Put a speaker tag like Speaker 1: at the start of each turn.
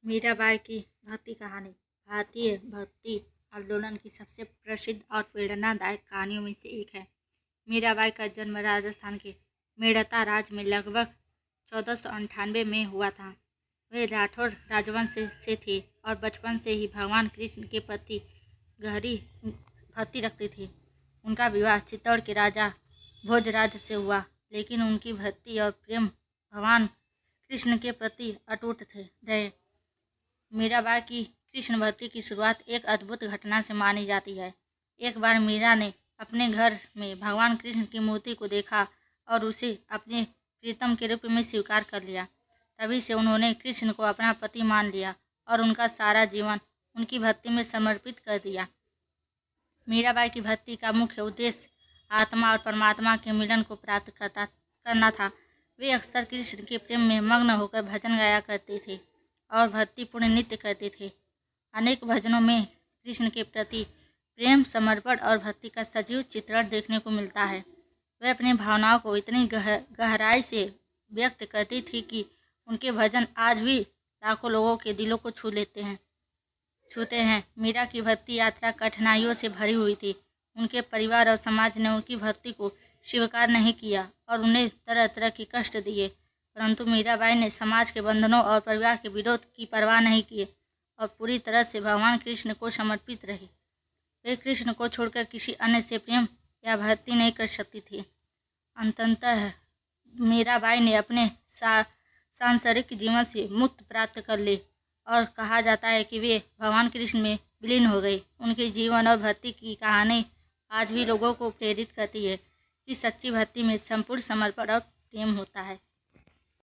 Speaker 1: मीराबाई की भक्ति कहानी भारतीय भक्ति आंदोलन की सबसे प्रसिद्ध और प्रेरणादायक कहानियों में से एक है। मीराबाई का जन्म राजस्थान के मेड़ता राज्य में लगभग 1498 में हुआ था। वे राठौर राजवंश से थे और बचपन से ही भगवान कृष्ण के प्रति गहरी भक्ति रखते थे। उनका विवाह चित्तौड़ के राजा भोजराज से हुआ, लेकिन उनकी भक्ति और प्रेम भगवान कृष्ण के प्रति अटूट रहे। मीराबाई की कृष्ण भक्ति की शुरुआत एक अद्भुत घटना से मानी जाती है। एक बार मीरा ने अपने घर में भगवान कृष्ण की मूर्ति को देखा और उसे अपने प्रीतम के रूप में स्वीकार कर लिया। तभी से उन्होंने कृष्ण को अपना पति मान लिया और उनका सारा जीवन उनकी भक्ति में समर्पित कर दिया। मीराबाई की भक्ति का मुख्य उद्देश्य आत्मा और परमात्मा के मिलन को प्राप्त करना था। वे अक्सर कृष्ण के प्रेम में मग्न होकर भजन गाया करते थे और भक्तिपूर्ण नृत्य करते थे। अनेक भजनों में कृष्ण के प्रति प्रेम, समर्पण और भक्ति का सजीव चित्रण देखने को मिलता है। वे अपनी भावनाओं को इतनी गहराई से व्यक्त करती थी कि उनके भजन आज भी लाखों लोगों के दिलों को छूते हैं। मीरा की भक्ति यात्रा कठिनाइयों से भरी हुई थी। उनके परिवार और समाज ने उनकी भक्ति को स्वीकार नहीं किया और उन्हें तरह तरह के कष्ट दिए, परंतु मीराबाई ने समाज के बंधनों और परिवार के विरोध की परवाह नहीं की और पूरी तरह से भगवान कृष्ण को समर्पित रही। वे कृष्ण को छोड़कर किसी अन्य से प्रेम या भक्ति नहीं कर सकती थी। अंततः मीराबाई ने अपने सांसारिक जीवन से मुक्ति प्राप्त कर ली और कहा जाता है कि वे भगवान कृष्ण में विलीन हो गई। उनके जीवन और भक्ति की कहानी आज भी लोगों को प्रेरित करती है कि सच्ची भक्ति में संपूर्ण समर्पण और प्रेम होता है।